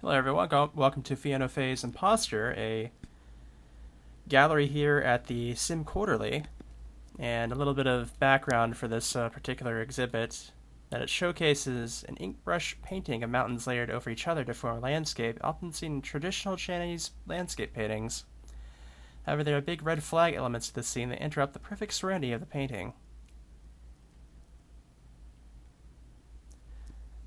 Hello everyone, welcome to Fiona Fei's Impostor, a gallery here at the Sim Quarterly, and a little bit of background for this particular exhibit, that it showcases an ink brush painting of mountains layered over each other to form a landscape, often seen in traditional Chinese landscape paintings. However, there are big red flag elements to the scene that interrupt the perfect serenity of the painting.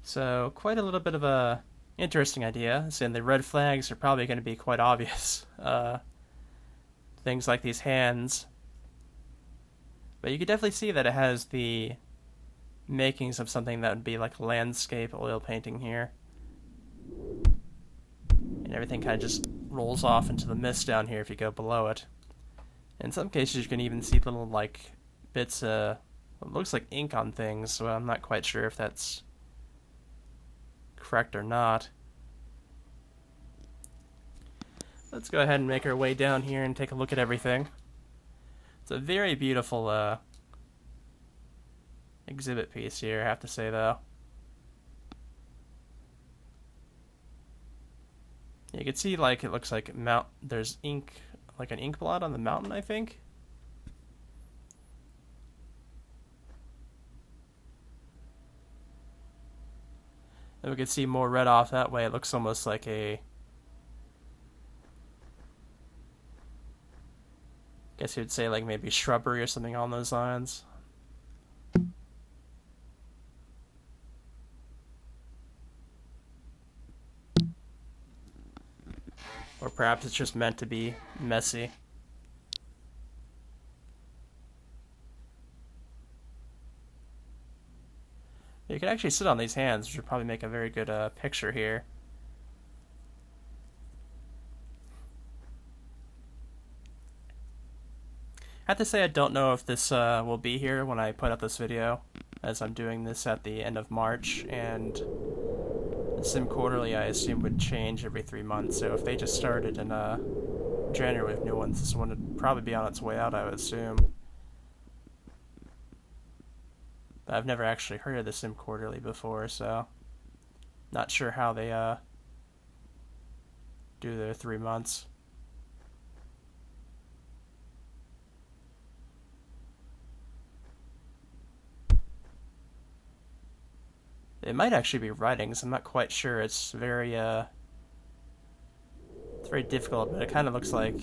So, quite a little bit of a interesting idea, and the red flags are probably going to be quite obvious. Things like these hands. But you can definitely see that it has the makings of something that would be like landscape oil painting here. And everything kind of just rolls off into the mist down here if you go below it. In some cases, you can even see little like bits of what looks like ink on things, so I'm not quite sure if that's correct or not. Let's go ahead and make our way down here and take a look at everything. It's a very beautiful exhibit piece here, I have to say, though. You can see, like, it looks like there's ink, like an ink blot on the mountain, I think. And we can see more red off that way. It looks almost like a... guess you'd say, like, maybe shrubbery or something on those lines. Or perhaps it's just meant to be messy. You can actually sit on these hands, which would probably make a very good picture here. I have to say I don't know if this will be here when I put up this video, as I'm doing this at the end of March, and the Sim Quarterly I assume would change every 3 months, so if they just started in January with new ones, this one would probably be on its way out, I would assume. But I've never actually heard of the Sim Quarterly before, so not sure how they do their 3 months. It might actually be writings. I'm not quite sure. It's very difficult, but it kind of looks like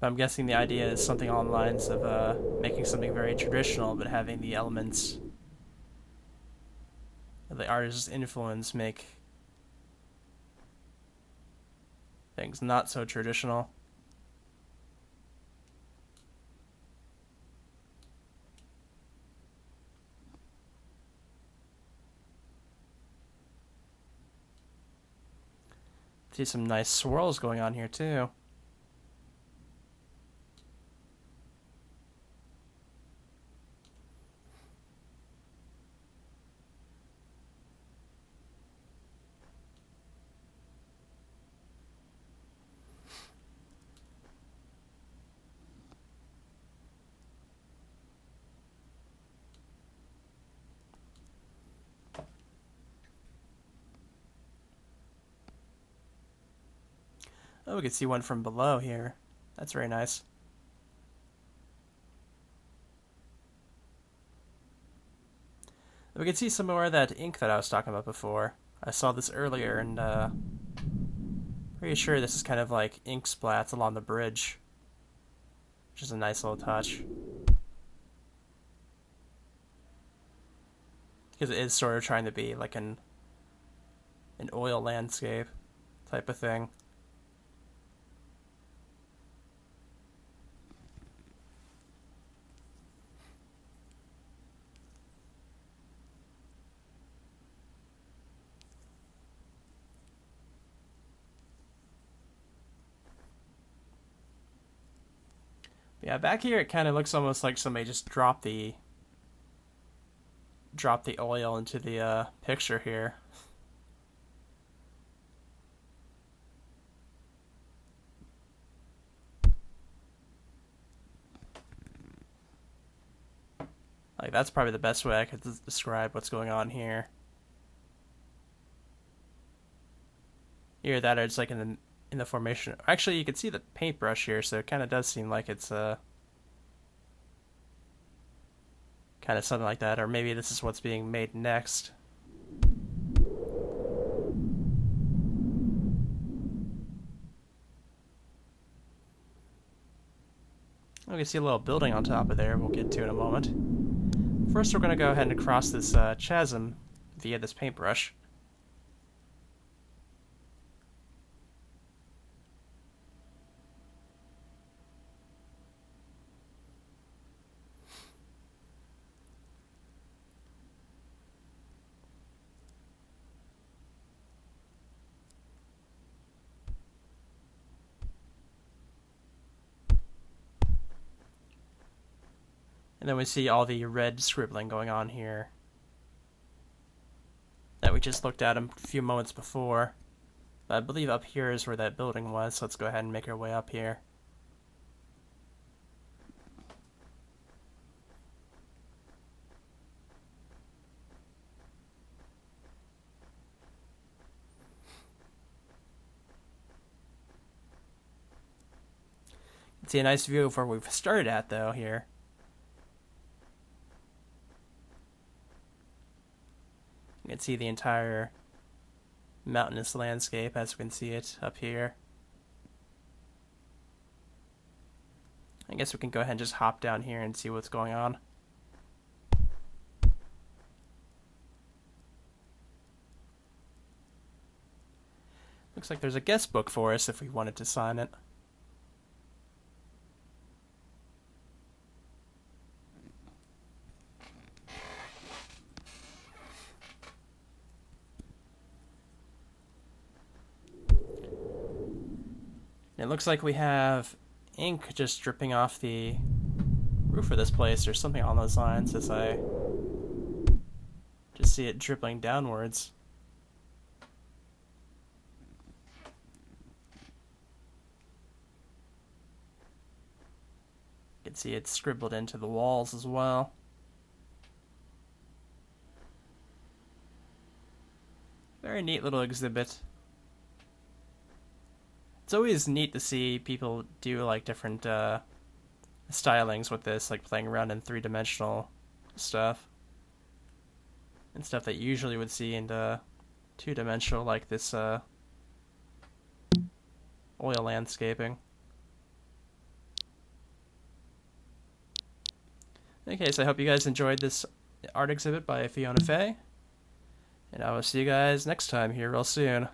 I'm guessing the idea is something along the lines of making something very traditional, but having the elements of the artist's influence make things not so traditional. See some nice swirls going on here too. Oh, we can see one from below here. That's very nice. We can see some more of that ink that I was talking about before. I saw this earlier, and pretty sure this is kind of like ink splats along the bridge, which is a nice little touch. Because it is sort of trying to be like an oil landscape type of thing. Yeah, back here it kind of looks almost like somebody just dropped the oil into the picture here. Like, that's probably the best way I could describe what's going on here. Either that or it's like in the formation. Actually, you can see the paintbrush here, so it kind of does seem like it's kind of something like that. Or maybe this is what's being made next. We can see a little building on top of there we'll get to in a moment. First, we're going to go ahead and cross this chasm via this paintbrush. And then we see all the red scribbling going on here that we just looked at a few moments before. But I believe up here is where that building was, so let's go ahead and make our way up here. You can see a nice view of where we've started at, though, here. You can see the entire mountainous landscape as we can see it up here. I guess we can go ahead and just hop down here and see what's going on. Looks like there's a guest book for us if we wanted to sign it. It looks like we have ink just dripping off the roof of this place or something on those lines as I just see it dripping downwards. You can see it scribbled into the walls as well. Very neat little exhibit. It's always neat to see people do like different stylings with this, like playing around in three-dimensional stuff. And stuff that you usually would see in the two-dimensional, like this oil landscaping. Okay, so I hope you guys enjoyed this art exhibit by Fiona Fei. And I will see you guys next time here real soon.